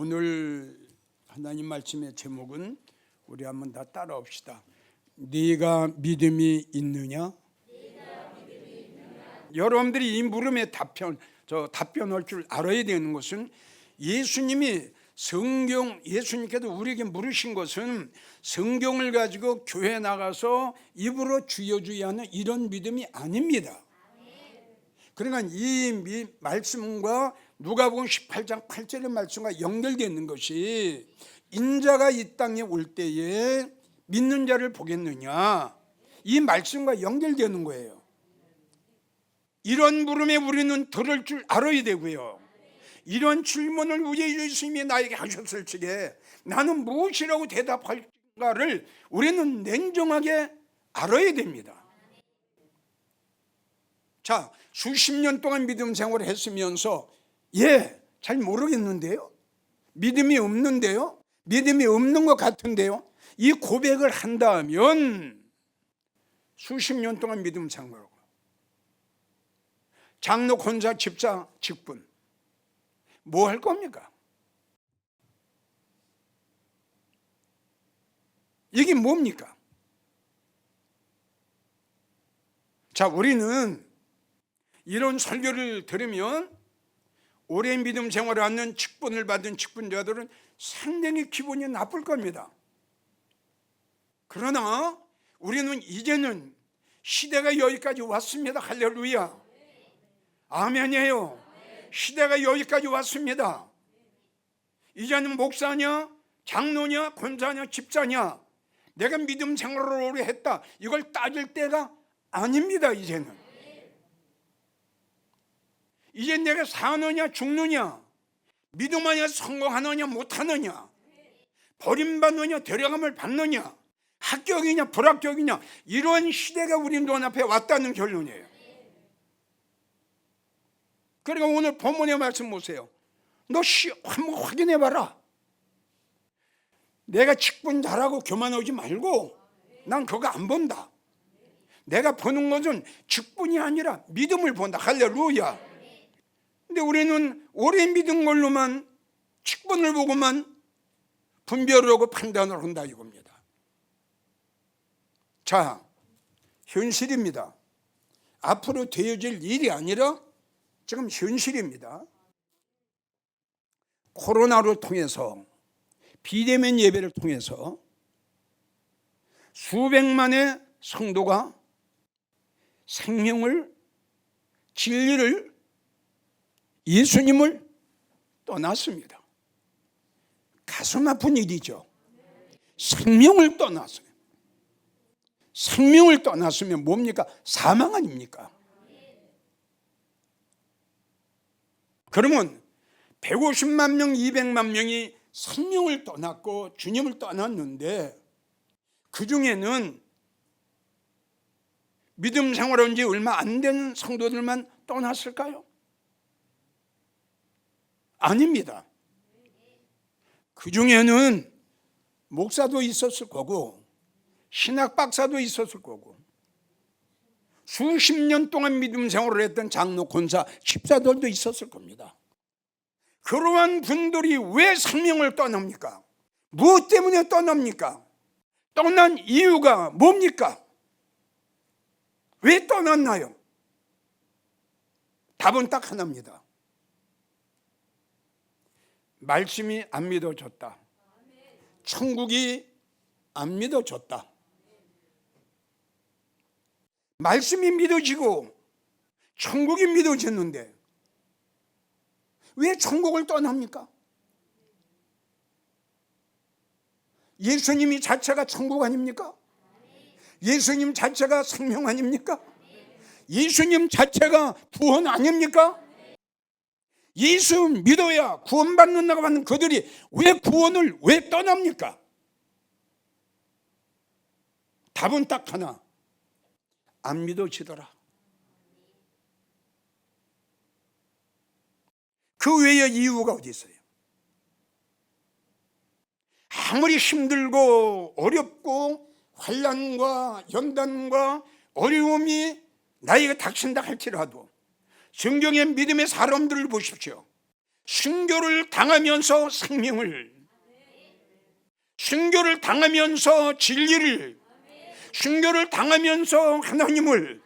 오늘 하나님 말씀의 제목은 우리 한번 다 따라합시다. 네가 믿음이 있느냐? 여러분들이 이 물음에 답변할 줄 알아야 되는 것은 예수님이 예수님께서 우리에게 물으신 것은 성경을 가지고 교회 나가서 입으로 주여 하는 이런 믿음이 아닙니다. 그러니까 이 말씀과 누가복음 18장 8절의 말씀과 연결되어 있는 것이 인자가 이 땅에 올 때에 믿는 자를 보겠느냐, 이 말씀과 연결되는 거예요. 이런 물음에 우리는 들을 줄 알아야 되고요. 이런 질문을 우리 예수님이 나에게 하셨을 적에 나는 무엇이라고 대답할까를 우리는 냉정하게 알아야 됩니다. 자, 수십 년 동안 믿음 생활을 했으면서 잘 모르겠는데요, 믿음이 없는데요, 믿음이 없는 것 같은데요, 이 고백을 한다면 수십 년 동안 믿음 생활하고 장로, 권사, 집사, 직분 뭐 할 겁니까? 이게 뭡니까? 자, 우리는 이런 설교를 들으면 오랜 믿음 생활을 하는 직분을 받은 직분자들은 상당히 기분이 나쁠 겁니다. 그러나 우리는 이제는 시대가 여기까지 왔습니다. 할렐루야, 아멘이에요. 시대가 여기까지 왔습니다. 이제는 목사냐, 장로냐, 권사냐, 집사냐, 내가 믿음 생활을 오래 했다, 이걸 따질 때가 아닙니다. 이제 내가 사느냐 죽느냐, 믿음하냐 성공하느냐 못하느냐, 버림받느냐 데려감을 받느냐, 합격이냐 불합격이냐, 이런 시대가 우리 눈앞에 왔다는 결론이에요. 그러니까 오늘 본문의 말씀 보세요. 너 한번 확인해봐라. 내가 직분 잘하고 교만하지 말고, 난 그거 안 본다. 내가 보는 것은 직분이 아니라 믿음을 본다. 할렐루야. 근데 우리는 오래 믿은 걸로만, 직분을 보고만 분별을 하고 판단을 한다 이겁니다. 자, 현실입니다. 앞으로 되어질 일이 아니라 지금 현실입니다. 코로나를 통해서, 비대면 예배를 통해서 수백만의 성도가 생명을, 진리를, 예수님을 떠났습니다. 가슴 아픈 일이죠. 생명을 떠났어요. 생명을 떠났으면 뭡니까? 사망 아닙니까? 그러면 150만 명, 200만 명이 생명을 떠났고 주님을 떠났는데, 그 중에는 믿음 생활한 지 얼마 안 된 성도들만 떠났을까요? 아닙니다. 그 중에는 목사도 있었을 거고, 신학 박사도 있었을 거고, 수십 년 동안 믿음 생활을 했던 장로, 권사, 집사들도 있었을 겁니다. 그러한 분들이 왜 생명을 떠납니까? 무엇 때문에 떠납니까? 떠난 이유가 뭡니까? 왜 떠났나요? 답은 딱 하나입니다. 말씀이 안 믿어졌다. 천국이 안 믿어졌다. 말씀이 믿어지고 천국이 믿어졌는데 왜 천국을 떠납니까? 예수님이 자체가 천국 아닙니까? 예수님 자체가 생명 아닙니까? 예수님 자체가 구원 아닙니까? 예수 믿어야 구원받는다고 하는 그들이 왜 구원을 왜 떠납니까? 답은 딱 하나, 안 믿어지더라. 그 외에 이유가 어디 있어요? 아무리 힘들고 어렵고 환난과 연단과 어려움이 나에게 닥친다 할지라도 성경의 믿음의 사람들을 보십시오. 순교를 당하면서 생명을, 순교를 당하면서 진리를, 순교를 당하면서 하나님을,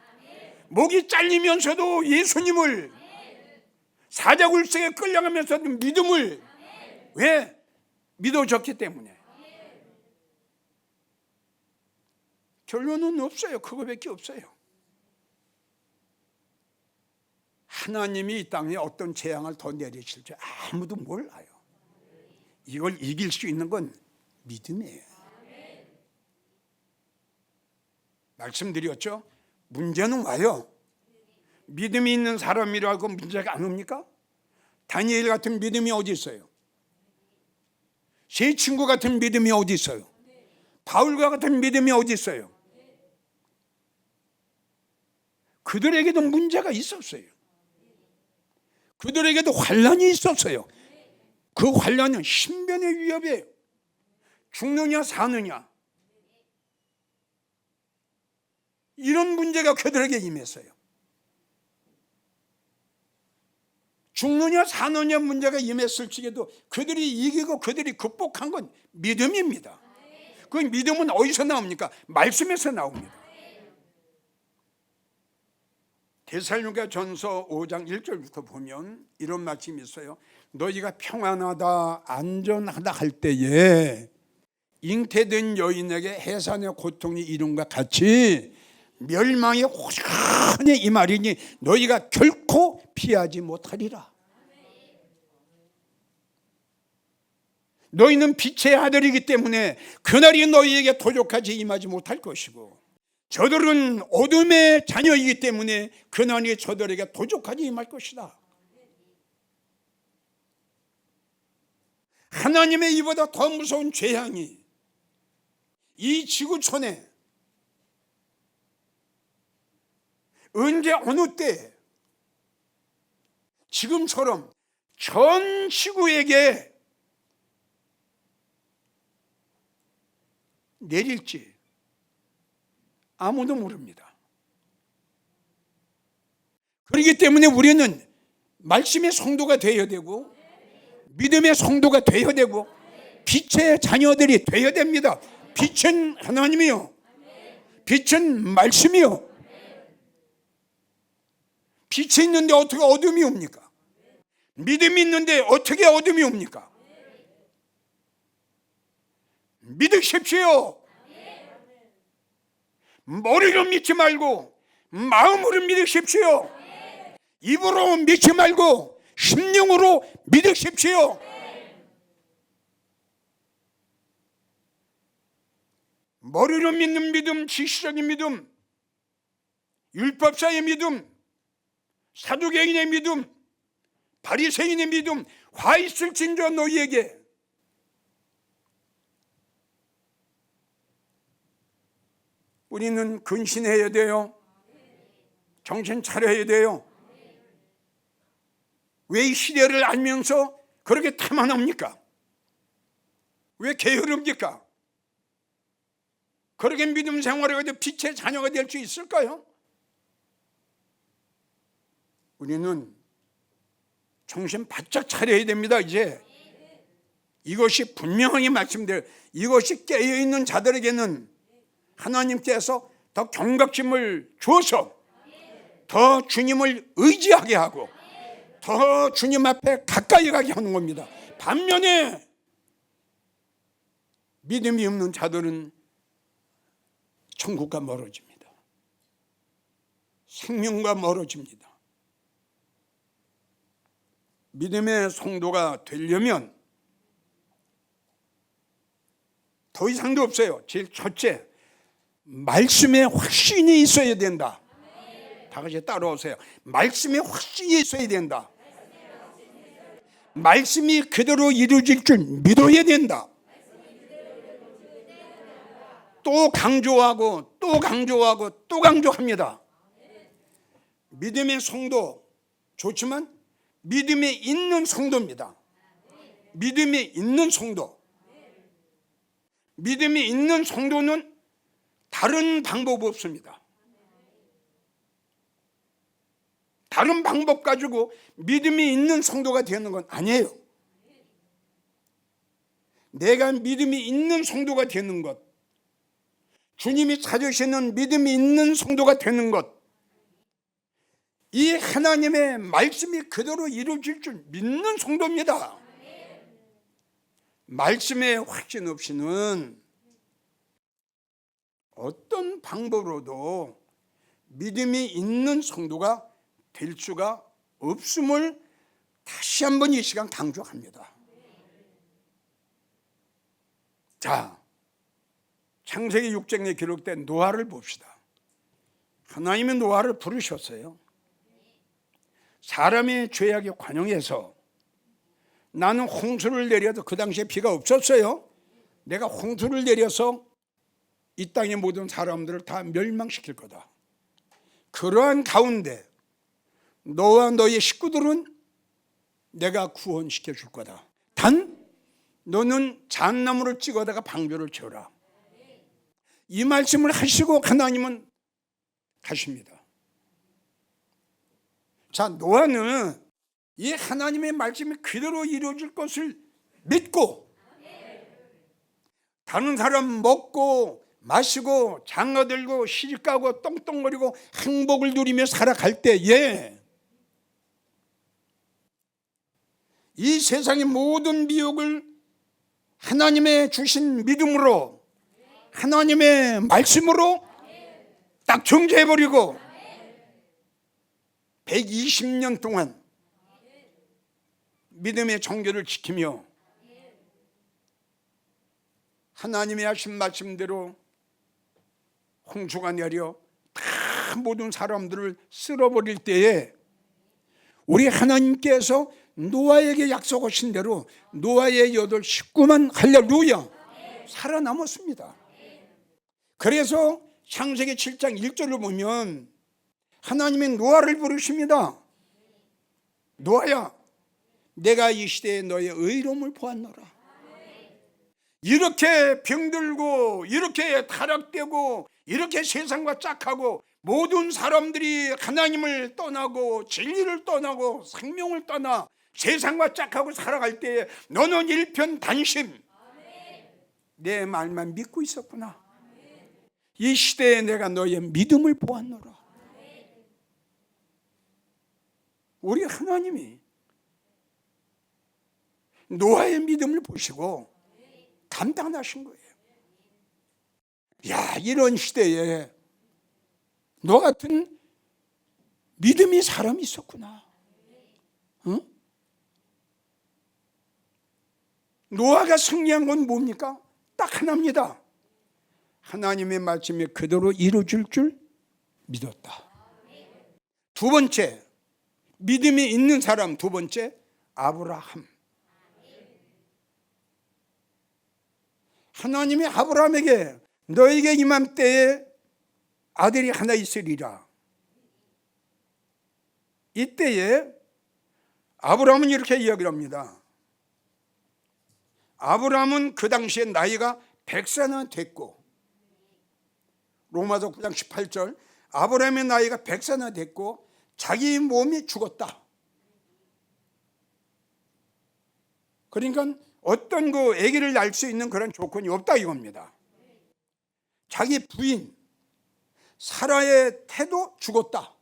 목이 잘리면서도 예수님을, 사자굴석에 끌려가면서도 믿음을, 왜? 믿어졌기 때문에. 결론은 없어요. 그거밖에 없어요. 하나님이 이 땅에 어떤 재앙을 더 내리실지 아무도 몰라요. 이걸 이길 수 있는 건 믿음이에요. 말씀드렸죠? 문제는 와요. 믿음이 있는 사람이라고 문제가 안 옵니까? 다니엘 같은 믿음이 어디 있어요? 세 친구 같은 믿음이 어디 있어요? 바울과 같은 믿음이 어디 있어요? 그들에게도 문제가 있었어요. 그들에게도 환난이 있었어요. 그 환난은 신변의 위협이에요. 죽느냐 사느냐, 이런 문제가 그들에게 임했어요. 죽느냐 사느냐 문제가 임했을지라도 그들이 이기고 그들이 극복한 건 믿음입니다. 그 믿음은 어디서 나옵니까? 말씀에서 나옵니다. 데살로니가전서 5장 1절부터 보면 이런 말씀이 있어요. 너희가 평안하다 안전하다 할 때에 잉태된 여인에게 해산의 고통이 이룬과 같이 멸망이 혹연히 이 말이니 너희가 결코 피하지 못하리라. 너희는 빛의 아들이기 때문에 그날이 너희에게 도적하지 임하지 못할 것이고, 저들은 어둠의 자녀이기 때문에 그날이 저들에게 도적하지 임할 것이다. 하나님의 이보다 더 무서운 재앙이 이 지구촌에 언제 어느 때 지금처럼 전 지구에게 내릴지 아무도 모릅니다. 그렇기 때문에 우리는 말씀의 성도가 되어야 되고, 믿음의 성도가 되어야 되고, 빛의 자녀들이 되어야 됩니다. 빛은 하나님이요, 빛은 말씀이요. 빛이 있는데 어떻게 어둠이 옵니까? 믿음이 있는데 어떻게 어둠이 옵니까? 믿으십시오. 머리로 믿지 말고 마음으로 믿으십시오. 입으로 믿지 말고 심령으로 믿으십시오. 머리로 믿는 믿음, 지식적인 믿음, 율법사의 믿음, 사두개인의 믿음, 바리새인의 믿음 화 있을진저 너희에게. 우리는 근신해야 돼요. 정신 차려야 돼요. 왜 이 시대를 알면서 그렇게 태만합니까? 왜 게으릅니까? 그렇게 믿음 생활을 해도 빛의 자녀가 될 수 있을까요? 우리는 정신 바짝 차려야 됩니다. 이제 이것이 분명하게 말씀드려요. 이것이 깨어있는 자들에게는 하나님께서 더 경각심을 주어서 더 주님을 의지하게 하고 더 주님 앞에 가까이 가게 하는 겁니다. 반면에 믿음이 없는 자들은 천국과 멀어집니다. 생명과 멀어집니다. 믿음의 성도가 되려면 더 이상도 없어요. 제일 첫째, 말씀에 확신이 있어야 된다. 다 같이 따라오세요. 말씀에 확신이 있어야 된다. 말씀이 그대로 이루어질 줄 믿어야 된다. 또 강조하고 또 강조하고 또 강조합니다. 믿음의 성도 좋지만 믿음에 있는 성도입니다. 믿음이 있는 성도. 믿음이 있는 성도는 다른 방법 없습니다. 다른 방법 가지고 믿음이 있는 성도가 되는 건 아니에요. 내가 믿음이 있는 성도가 되는 것, 주님이 찾으시는 믿음이 있는 성도가 되는 것, 이 하나님의 말씀이 그대로 이루어질 줄 믿는 성도입니다. 말씀에 확신 없이는 어떤 방법으로도 믿음이 있는 성도가 될 수가 없음을 다시 한번 이 시간 강조합니다. 자, 창세기 6장에 기록된 노아를 봅시다. 하나님은 노아를 부르셨어요. 사람의 죄악에 관용해서 나는 홍수를 내려도, 그 당시에 비가 없었어요. 내가 홍수를 내려서 이 땅의 모든 사람들을 다 멸망시킬 거다. 그러한 가운데 너와 너의 식구들은 내가 구원시켜 줄 거다. 단 너는 잣나무를 찍어다가 방주를 지어라. 이 말씀을 하시고 하나님은 가십니다. 자, 노아는 이 하나님의 말씀이 그대로 이루어질 것을 믿고 다른 사람 먹고 마시고 장어들고 시집가고 똥똥거리고 행복을 누리며 살아갈 때에 이 세상의 모든 미혹을 하나님의 주신 믿음으로, 하나님의 말씀으로 딱 정죄해버리고 120년 동안 믿음의 정결을 지키며 하나님의 하신 말씀대로 홍수가 내려 다 모든 사람들을 쓸어버릴 때에 우리 하나님께서 노아에게 약속하신 대로 노아의 8 식구만 할렐루야 살아남았습니다. 그래서 창세기 7장 1절을 보면 하나님의 노아를 부르십니다. 노아야, 내가 이 시대에 너의 의로움을 보았노라. 이렇게 병들고 이렇게 타락되고 이렇게 세상과 짝하고 모든 사람들이 하나님을 떠나고 진리를 떠나고 생명을 떠나 세상과 짝하고 살아갈 때에 너는 일편단심 내 말만 믿고 있었구나. 이 시대에 내가 너의 믿음을 보았노라. 우리 하나님이 노아의 믿음을 보시고 감당하신 거예요. 야, 이런 시대에 너 같은 믿음이 사람이 있었구나. 응? 노아가 승리한 건 뭡니까? 딱 하나입니다. 하나님의 말씀이 그대로 이루어질 줄 믿었다. 두 번째, 믿음이 있는 사람, 두 번째, 아브라함. 하나님이 아브라함에게 너에게 이맘때에 아들이 하나 있으리라. 이때에 아브라함은 이렇게 이야기를 합니다. 아브라함은 그 당시에 나이가 100세나 됐고, 로마서 9장 18절, 아브라함의 나이가 100세나 됐고 자기 몸이 죽었다. 그러니까 어떤 그 아기를 낳을 수 있는 그런 조건이 없다 이겁니다. 자기 부인 사라의 태도 죽었다.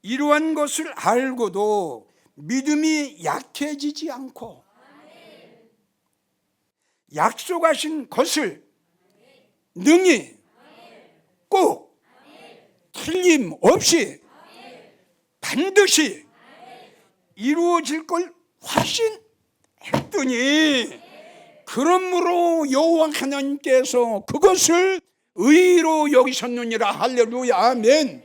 이러한 것을 알고도 믿음이 약해지지 않고 약속하신 것을 능히 꼭 틀림없이 반드시 이루어질 걸 확신했더니 그러므로 여호와 하나님께서 그것을 의로 여기셨느니라. 할렐루야, 아멘.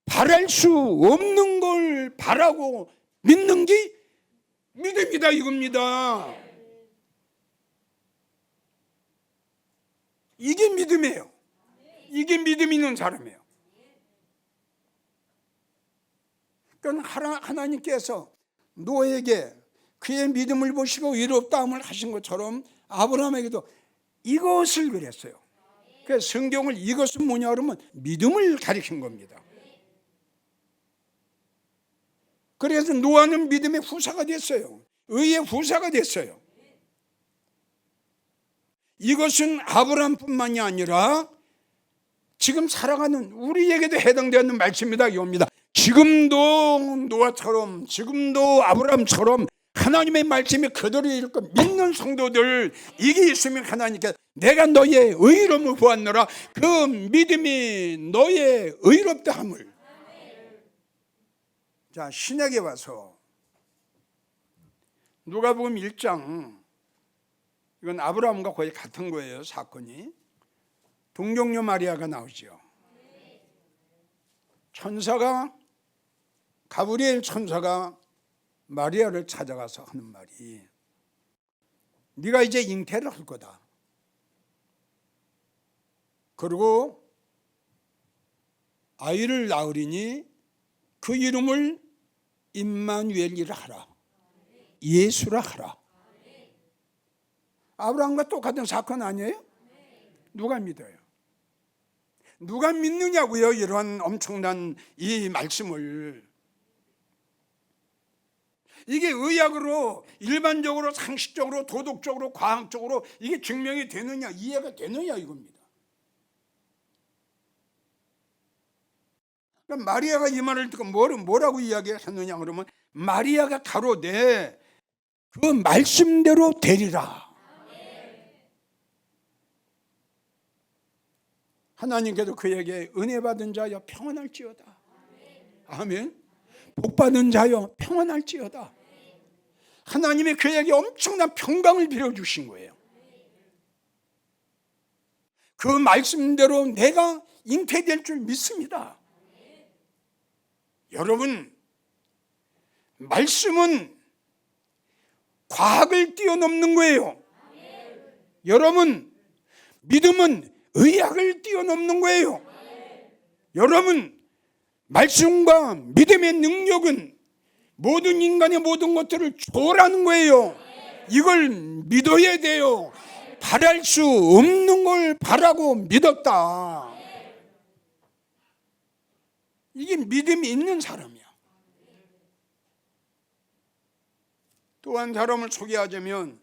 바랄 수 없는 걸 바라고 믿는 게 믿음이다 이겁니다. 이게 믿음이에요. 이게 믿음 있는 사람이에요. 그러니까 하나님께서 노아에게 그의 믿음을 보시고 의롭다함을 하신 것처럼 아브라함에게도 이것을 그랬어요. 그 성경을 이것은 뭐냐 그러면 믿음을 가리킨 겁니다. 그래서 노아는 믿음의 후사가 됐어요. 의의 후사가 됐어요. 이것은 아브라함뿐만이 아니라 지금 살아가는 우리에게도 해당되는 말씀이다 이겁니다. 지금도 노아처럼, 지금도 아브라함처럼 하나님의 말씀이 그대로 이렇게 믿는 성도들, 이게 있으면 하나님께 내가 너의 의로움을 보았노라, 그 믿음이 너의 의롭다함을. 자, 신약에 와서 누가복음 1장, 이건 아브라함과 거의 같은 거예요. 사건이 동정녀 마리아가 나오죠. 천사가, 가브리엘 천사가 마리아를 찾아가서 하는 말이, 네가 이제 잉태를 할 거다. 그리고 아이를 낳으리니 그 이름을 임마누엘이라 하라, 예수라 하라. 아브라함과 똑같은 사건 아니에요? 누가 믿어요? 누가 믿느냐고요? 이런 엄청난 이 말씀을. 이게 의학으로, 일반적으로, 상식적으로, 도덕적으로, 과학적으로 이게 증명이 되느냐, 이해가 되느냐 이겁니다. 그러니까 마리아가 이 말을 듣고 뭐라고 이야기했느냐 그러면, 마리아가 가로되 그 말씀대로 되리라. 하나님께서 그에게 은혜 받은 자여 평안할지어다. 아멘. 복 받은 자여 평안할지어다. 하나님이 그에게 엄청난 평강을 빌어주신 거예요. 그 말씀대로 내가 잉태될 줄 믿습니다. 여러분, 말씀은 과학을 뛰어넘는 거예요. 여러분, 믿음은 의학을 뛰어넘는 거예요. 여러분, 말씀과 믿음의 능력은 모든 인간의 모든 것들을 초월하는 거예요. 이걸 믿어야 돼요. 바랄 수 없는 걸 바라고 믿었다. 이게 믿음이 있는 사람이야. 또 한 사람을 소개하자면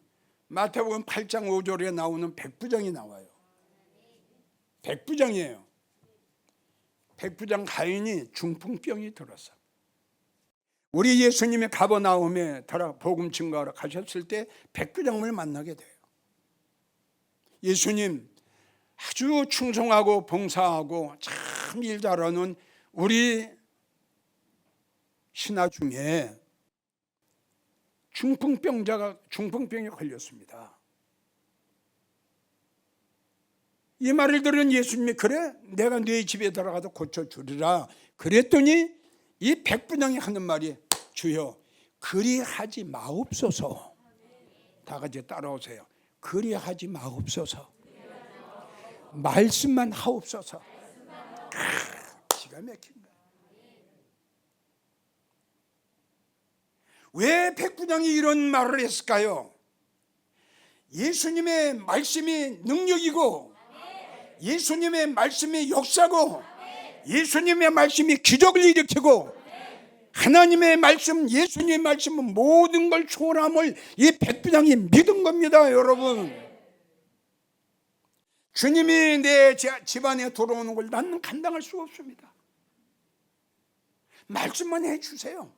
마태복음 8장 5절에 나오는 백부장이 나와요. 백부장이에요. 백부장 가인이 중풍병이 들었어. 우리 예수님이 가버나움에 복음 증거하러 가셨을 때 백부장을 만나게 돼요. 예수님, 아주 충성하고 봉사하고 참 일 잘하는 우리 신하 중에 중풍병에 걸렸습니다. 이 말을 들은 예수님이, 그래 내가 네 집에 들어가서 고쳐주리라 그랬더니 이 백부장이 하는 말이, 주여 그리하지 마옵소서. 다 같이 따라오세요. 그리하지 마옵소서. 말씀만 하옵소서. 기가 막힌 거야. 왜 백부장이 이런 말을 했을까요? 예수님의 말씀이 능력이고, 예수님의 말씀이 역사고, 예수님의 말씀이 기적을 일으키고, 하나님의 말씀, 예수님의 말씀은 모든 걸 초월함을 이 백부장이 믿은 겁니다. 여러분, 주님이 내 집안에 들어오는 걸 나는 감당할 수가 없습니다. 말씀만 해주세요.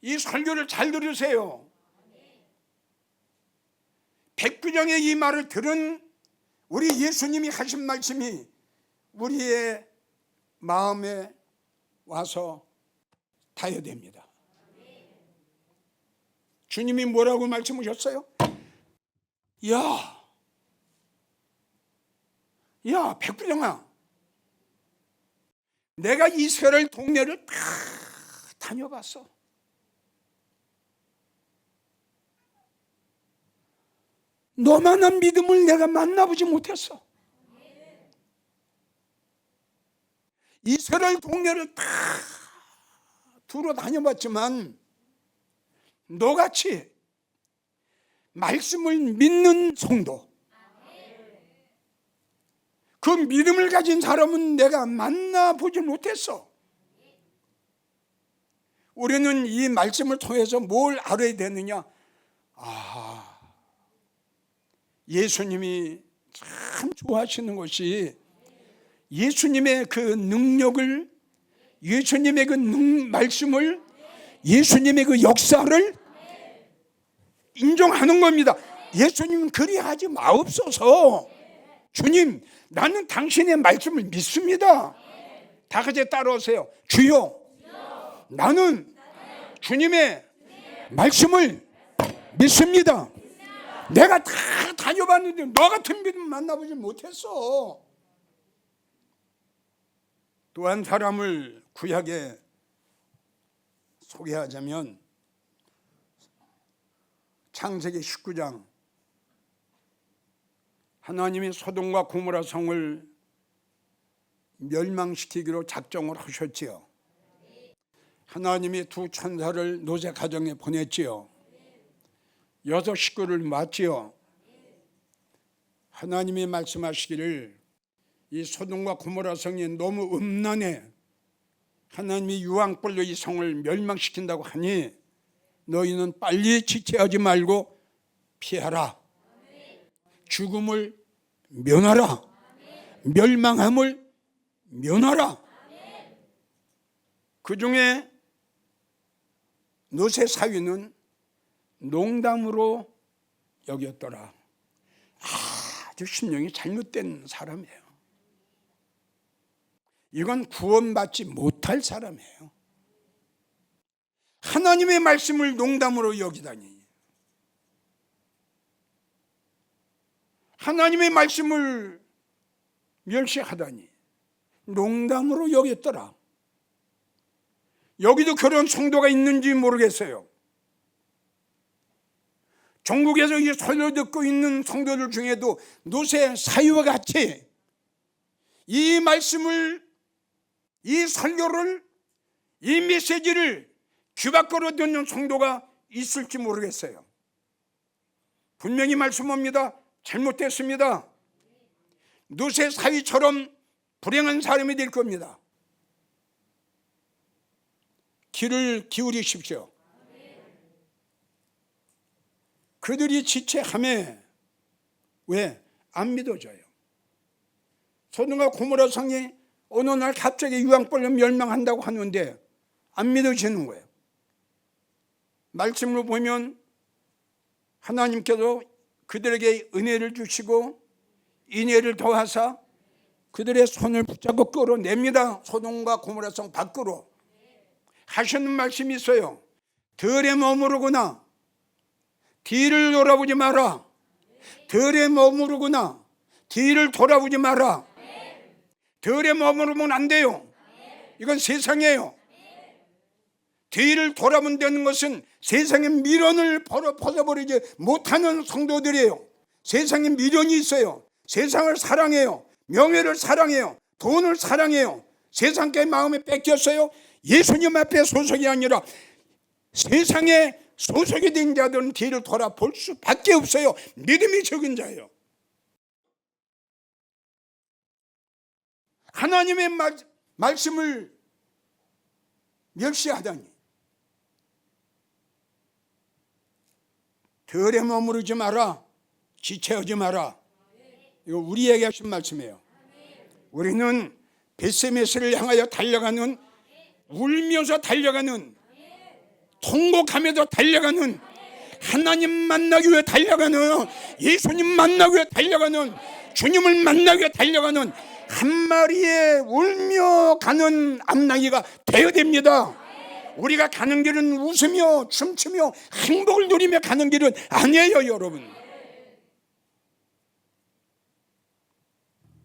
이 설교를 잘 들으세요. 백부장의 이 말을 들은 우리 예수님이 하신 말씀이 우리의 마음에 와서 닿아야 됩니다. 주님이 뭐라고 말씀하셨어요? 야 백부장아, 내가 이스라엘 동네를 다 다녀봤어. 너만한 믿음을 내가 만나보지 못했어. 이스라엘 동네를 다 두루 다녀봤지만 너같이 말씀을 믿는 성도, 그 믿음을 가진 사람은 내가 만나보지 못했어. 우리는 이 말씀을 통해서 뭘 알아야 되느냐? 예수님이 참 좋아하시는 것이 예수님의 그 능력을, 예수님의 그 말씀을, 예수님의 그 역사를 인정하는 겁니다. 예수님은 그리하지 마옵소서. 주님, 나는 당신의 말씀을 믿습니다. 다 같이 따라오세요. 주여, 나는 주님의 말씀을 믿습니다. 내가 다 다녀봤는데 너 같은 믿음 만나보지 못했어. 또 한 사람을 구약에 소개하자면 창세기 19장, 하나님이 소돔과 고모라 성을 멸망시키기로 작정을 하셨지요. 하나님이 두 천사를 노세 가정에 보냈지요. 6 식구를 낳았지요. 하나님이 말씀하시기를 이 소돔과 고모라 성이 너무 음란해, 하나님이 유황불로 이 성을 멸망시킨다고 하니 너희는 빨리 지체하지 말고 피하라. 죽음을 면하라. 멸망함을 면하라. 그 중에 노세 사위는 농담으로 여겼더라. 아주 심령이 잘못된 사람이에요. 이건 구원받지 못할 사람이에요. 하나님의 말씀을 농담으로 여기다니, 하나님의 말씀을 멸시하다니 농담으로 여겼더라. 여기도 그런 성도가 있는지 모르겠어요. 전국에서 이 설교 듣고 있는 성도들 중에도 노세 사위와 같이 이 말씀을, 이 설교를, 이 메시지를 귀 밖으로 듣는 성도가 있을지 모르겠어요. 분명히 말씀합니다. 잘못됐습니다. 노세 사위처럼 불행한 사람이 될 겁니다. 귀를 기울이십시오. 그들이 지체함에 왜? 안 믿어져요. 소돔과 고모라 성이 어느 날 갑자기 유황불로 멸망한다고 하는데 안 믿어지는 거예요. 말씀으로 보면 하나님께서 그들에게 은혜를 주시고 인애를 더하사 그들의 손을 붙잡고 끌어냅니다. 소돔과 고모라 성 밖으로 하시는 말씀이 있어요. 들에 머무르거나 뒤를 돌아보지 마라. 들에 머무르거나 뒤를 돌아보지 마라. 들에 머무르면 안 돼요. 이건 세상이에요. 뒤를 돌아본다는 것은 세상의 미련을 벗어버리지 못하는 성도들이에요. 세상에 미련이 있어요. 세상을 사랑해요. 명예를 사랑해요. 돈을 사랑해요. 세상께 마음에 뺏겼어요. 예수님 앞에 소속이 아니라 세상에 소속이 된 자들은 뒤를 돌아볼 수밖에 없어요. 믿음이 적은 자예요. 하나님의 말씀을 멸시하다니, 들에 머무르지 마라, 지체하지 마라. 이거 우리에게 하신 말씀이에요. 우리는 벳세메스를 향하여 달려가는, 울면서 달려가는, 통곡하면서 달려가는, 하나님 만나기 위해 달려가는, 예수님 만나기 위해 달려가는, 주님을 만나기 위해 달려가는 한 마리의 울며 가는 암나귀가 되어야 됩니다. 우리가 가는 길은 웃으며 춤추며 행복을 누리며 가는 길은 아니에요. 여러분,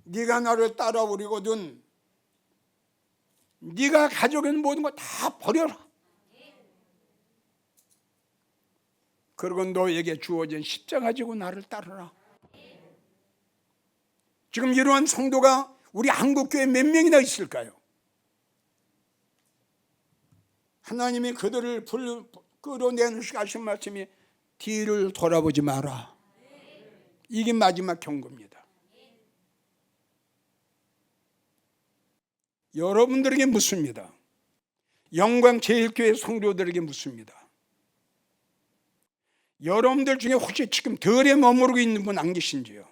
네가 나를 따라오려거든 네가 가지고 있는 모든 거 다 버려라. 그리고 너에게 주어진 십자가 가지고 나를 따르라. 지금 이러한 성도가 우리 한국교회에 몇 명이나 있을까요? 하나님이 그들을 끌어내는 하신 말씀이 뒤를 돌아보지 마라. 이게 마지막 경고입니다. 여러분들에게 묻습니다. 영광제일교회 성도들에게 묻습니다. 여러분들 중에 혹시 지금 덜에 머무르고 있는 분 안 계신지요?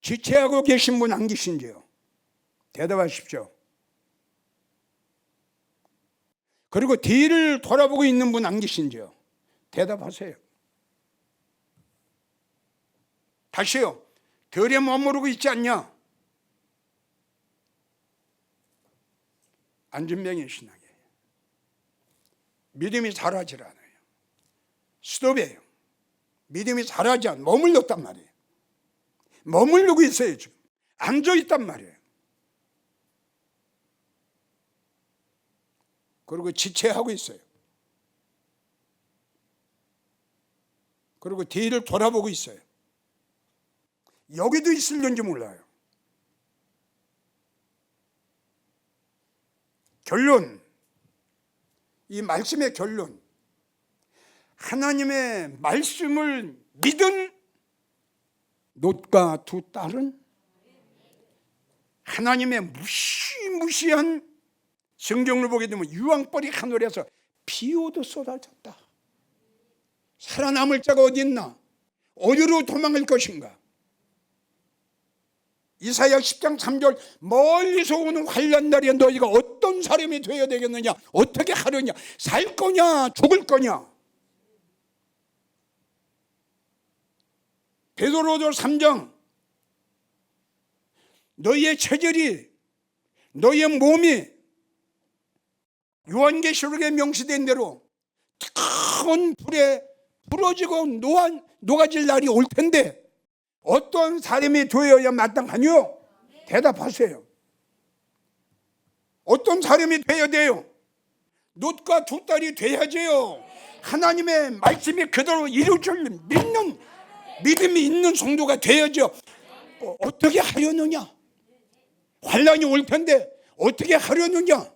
지체하고 계신 분 안 계신지요? 대답하십시오. 그리고 뒤를 돌아보고 있는 분 안 계신지요? 대답하세요. 다시요. 덜에 머무르고 있지 않냐? 안진병의 신학이에요. 믿음이 자라질 않아요. 스톱이에요. 믿음이 자라지 않아. 머물렀단 말이에요. 머무르고 있어요. 지금 앉아있단 말이에요. 그리고 지체하고 있어요. 그리고 뒤를 돌아보고 있어요. 여기도 있을는지 몰라요. 결론, 이 말씀의 결론, 하나님의 말씀을 믿은 롯과 두 딸은 하나님의 무시무시한, 성경을 보게 되면 유황벌이 하늘에서 비오도 쏟아졌다. 살아남을 자가 어디 있나? 어디로 도망갈 것인가? 이사야 10장 3절, 멀리서 오는 환난 날에 너희가 어떤 사람이 되어야 되겠느냐? 어떻게 하려냐? 살 거냐? 죽을 거냐? 베드로전 3장, 너희의 체질이, 너희의 몸이 요한계시록에 명시된 대로 뜨거운 불에 부러지고 녹아질 날이 올 텐데 어떤 사람이 되어야 마땅하뇨? 대답하세요. 어떤 사람이 되어야 돼요? 롯과 두 딸이 돼야지요. 하나님의 말씀이 그대로 이룰 줄 믿는 믿음이 있는 성도가 돼야죠. 어떻게 하려느냐? 환난이 올 텐데 어떻게 하려느냐?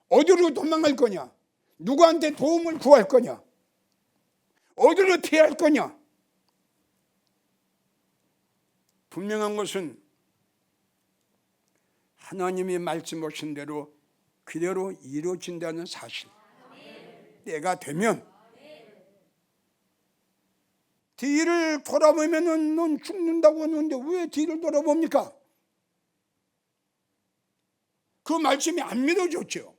어디로 도망갈 거냐? 누구한테 도움을 구할 거냐? 어디로 피할 거냐? 분명한 것은 하나님이 말씀하신 대로 그대로 이루어진다는 사실. 때가 되면 뒤를 돌아보면 넌 죽는다고 하는데 왜 뒤를 돌아봅니까? 그 말씀이 안 믿어졌죠.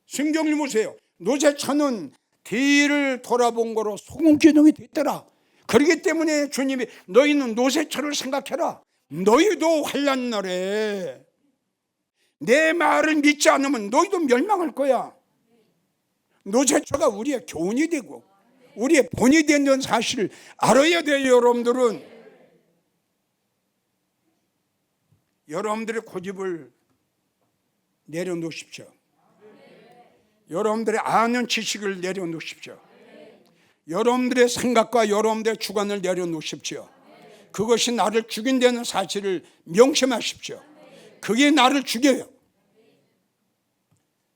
성경을 보세요. 노새처는 뒤를 돌아본 거로 소금기둥이 됐더라. 그렇기 때문에 주님이 너희는 노새처를 생각해라. 너희도 환난 날에 내 말을 믿지 않으면 너희도 멸망할 거야. 노새처가 우리의 교훈이 되고 우리의 본이 되는 사실을 알아야 돼요. 여러분들의 고집을 내려놓으십시오. 여러분들의 아는 지식을 내려놓으십시오. 여러분들의 생각과 여러분들의 주관을 내려놓으십시오. 그것이 나를 죽인다는 사실을 명심하십시오. 그게 나를 죽여요.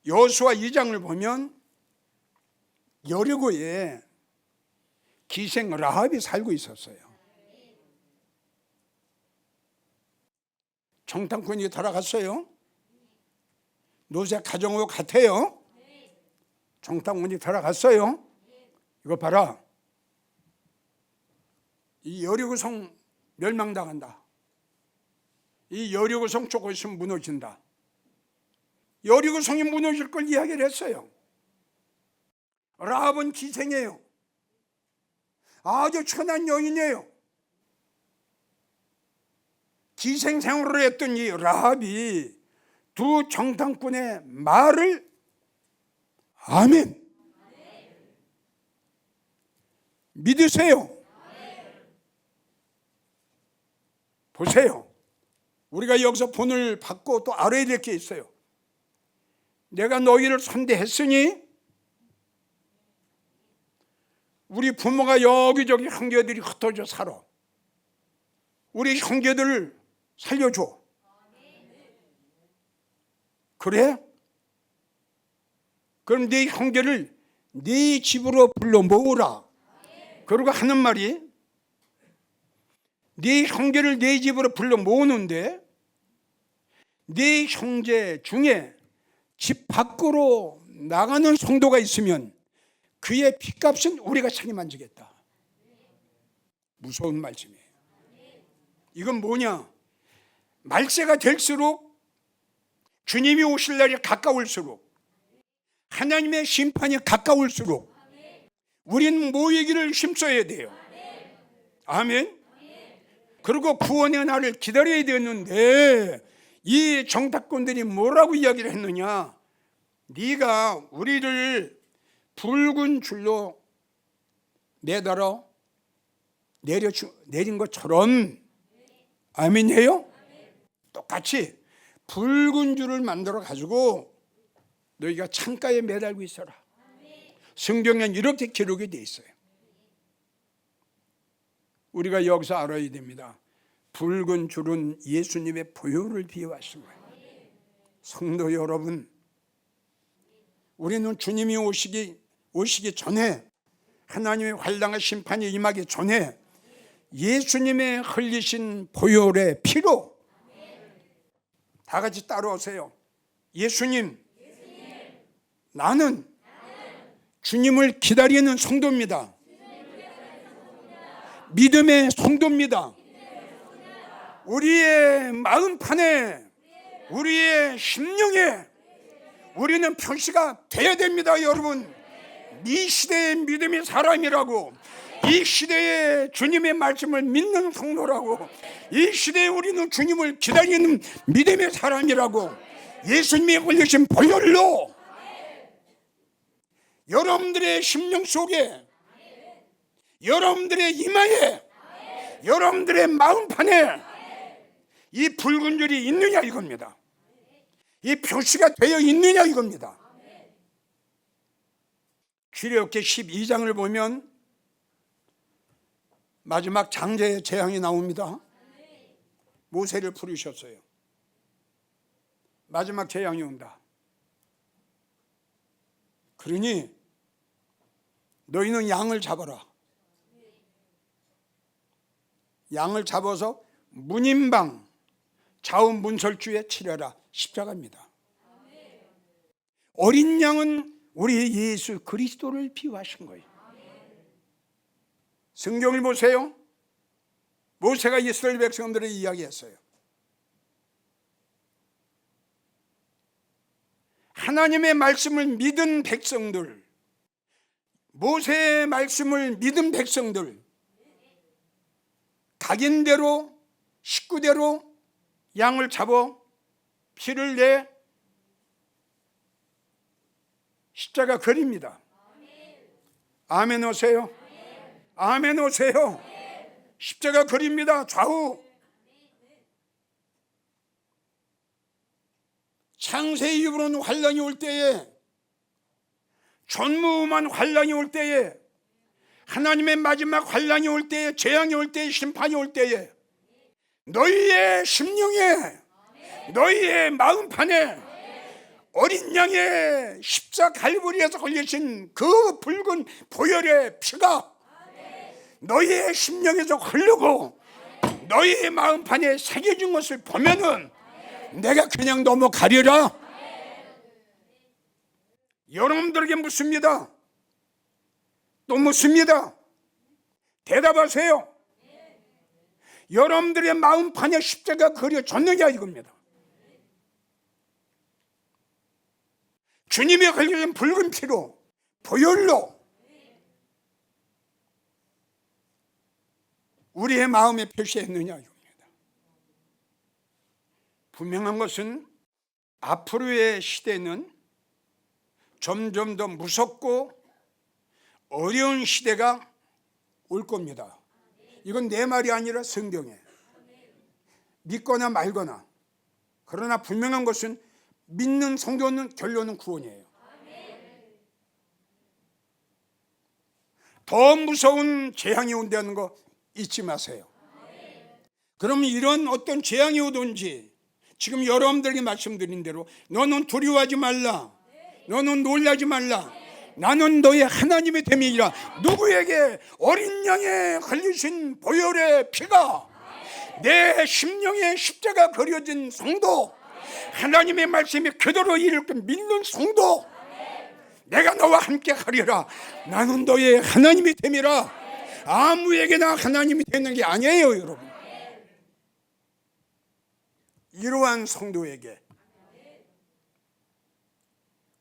여호수아 2장을 보면 여리고에 기생 라합이 살고 있었어요. 정탐꾼이 돌아갔어요. 노새 가정하고 같아요. 정탐꾼이 돌아갔어요. 이거 봐라. 이 여리고성 멸망당한다. 이 여리고성 조금 있으면 무너진다. 여리고성이 무너질 걸 이야기를 했어요. 라합은 기생이에요. 아주 천한 여인이에요. 기생 생활을 했던 이 라합이 두 정탐꾼의 말을 아멘 믿으세요. 보세요. 우리가 여기서 본을 받고 또 알아야 될 게 있어요. 내가 너희를 선대했으니 우리 부모가 여기저기 형제들이 흩어져 살아. 우리 형제들을 살려줘. 그래? 그럼 네 형제를 네 집으로 불러 모으라. 그리고 하는 말이 네 형제를 네 집으로 불러 모으는데 네 형제 중에 집 밖으로 나가는 성도가 있으면 그의 핏값은 우리가 책임안 지겠다. 무서운 말씀이에요. 이건 뭐냐? 말세가 될수록, 주님이 오실 날이 가까울수록, 하나님의 심판이 가까울수록 우리는 모이기를 힘써야 돼요. 아멘. 그리고 구원의 날을 기다려야 되는데, 이 정탐꾼들이 뭐라고 이야기를 했느냐? 네가 우리를 붉은 줄로 매달아 내린 것처럼, 아멘이에요? 똑같이 붉은 줄을 만들어 가지고 너희가 창가에 매달고 있어라. 성경에는 이렇게 기록이 되어 있어요. 우리가 여기서 알아야 됩니다. 붉은 줄은 예수님의 보혈을 비유하신 거예요. 성도 여러분, 우리는 주님이 오시기 전에, 하나님의 환난과 심판이 임하기 전에 예수님의 흘리신 보혈의 피로, 다 같이 따라오세요. 예수님, 나는 주님을 기다리는 성도입니다. 믿음의 성도입니다. 우리의 마음판에, 우리의 심령에 우리는 표시가 돼야 됩니다. 여러분, 이 시대의 믿음의 사람이라고, 이 시대에 주님의 말씀을 믿는 성도라고, 이 시대에 우리는 주님을 기다리는 믿음의 사람이라고, 예수님이 흘리신 보혈로 여러분들의 심령 속에, 여러분들의 이마에, 여러분들의 마음판에 이 붉은 줄이 있느냐 이겁니다. 이 표시가 되어 있느냐 이겁니다. 출애굽기 12장을 보면 마지막 장제의 재앙이 나옵니다. 모세를 부르셨어요. 마지막 재앙이 온다. 그러니 너희는 양을 잡아라. 양을 잡아서 문인방 좌우 문설주에 치려라. 십자가입니다. 어린 양은 우리 예수 그리스도를 비유하신 거예요. 성경을 보세요. 모세가 이스라엘 백성들에게 이야기했어요. 하나님의 말씀을 믿은 백성들, 모세의 말씀을 믿은 백성들, 각인대로 식구대로 양을 잡아 피를 내 십자가 그립니다. 아멘 오세요. 아멘 오세요. 십자가 그립니다. 좌우. 창세 이후로는 환난이 올 때에, 전무후무한 환난이 올 때에, 하나님의 마지막 환난이 올 때에, 재앙이 올 때에, 심판이 올 때에 너희의 심령에, 너희의 마음판에 어린 양의 십자 갈보리에서 걸리신 그 붉은 보혈의 피가 너희의 심령에서 흐르고 너희의 마음판에 새겨진 것을 보면은 내가 그냥 넘어가리라. 여러분들에게 묻습니다. 또 묻습니다. 대답하세요. 여러분들의 마음판에 십자가 그려졌느냐 이겁니다. 주님이 흘리신 붉은 피로, 보혈로 우리의 마음에 표시했느냐 이겁니다. 분명한 것은 앞으로의 시대는 점점 더 무섭고 어려운 시대가 올 겁니다. 이건 내 말이 아니라 성경에. 믿거나 말거나. 그러나 분명한 것은 믿는 성도는 결론은 구원이에요. 더 무서운 재앙이 온다는 거 잊지 마세요. 그러면 이런 어떤 재앙이 오든지 지금 여러분들에게 말씀드린 대로 너는 두려워하지 말라. 너는 놀라지 말라. 나는 너의 하나님의 됨이니라. 누구에게? 어린 양에 흘리신 보혈의 피가 내 심령에 십자가 그려진 성도, 하나님의 말씀이 그대로 이룰 것 믿는 성도, 내가 너와 함께 하리라. 나는 너의 하나님이 됨이라. 아무에게나 하나님이 되는 게 아니에요, 여러분. 이러한 성도에게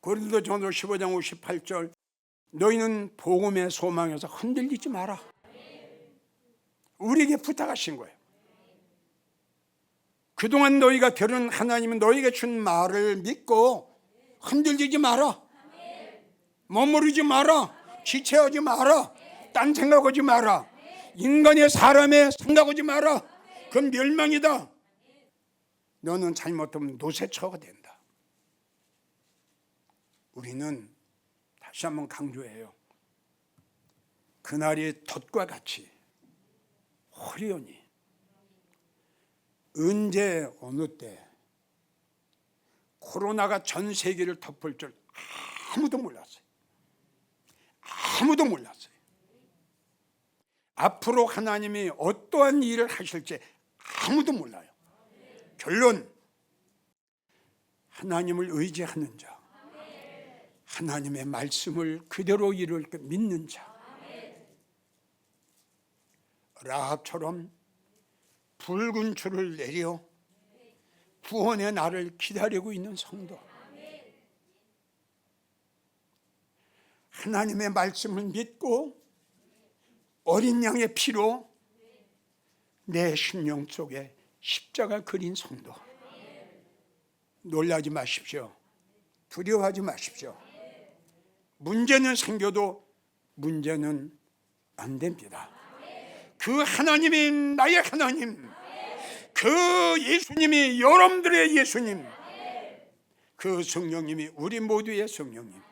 고린도전서 15장 58절 너희는 복음의 소망에서 흔들리지 마라. 우리에게 부탁하신 거예요. 그동안 너희가 들은 하나님은 너희가 준 말을 믿고 흔들리지 마라. 머무르지 마라. 지체하지 마라. 딴 생각하지 마라. 인간의 사람의 생각하지 마라. 그건 멸망이다. 너는 잘못하면 노새처가 된다. 우리는 다시 한번 강조해요. 그날이 덫과 같이 호련히 언제 어느 때 코로나가 전 세계를 덮을 줄 아무도 몰랐어요. 아무도 몰랐어요. 앞으로 하나님이 어떠한 일을 하실지 아무도 몰라요. 결론, 하나님을 의지하는 자, 하나님의 말씀을 그대로 이룰 것 믿는 자, 라합처럼 붉은 줄을 내려 구원의 날을 기다리고 있는 성도, 하나님의 말씀을 믿고 어린 양의 피로 내 심령 속에 십자가 그린 성도, 놀라지 마십시오. 두려워하지 마십시오. 문제는 생겨도 문제는 안 됩니다. 그 하나님이 나의 하나님, 그 예수님이 여러분들의 예수님, 그 성령님이 우리 모두의 성령님.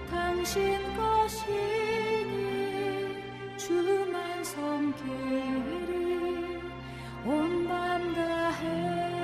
당신 것이니 주만 섬기리 온 맘 다해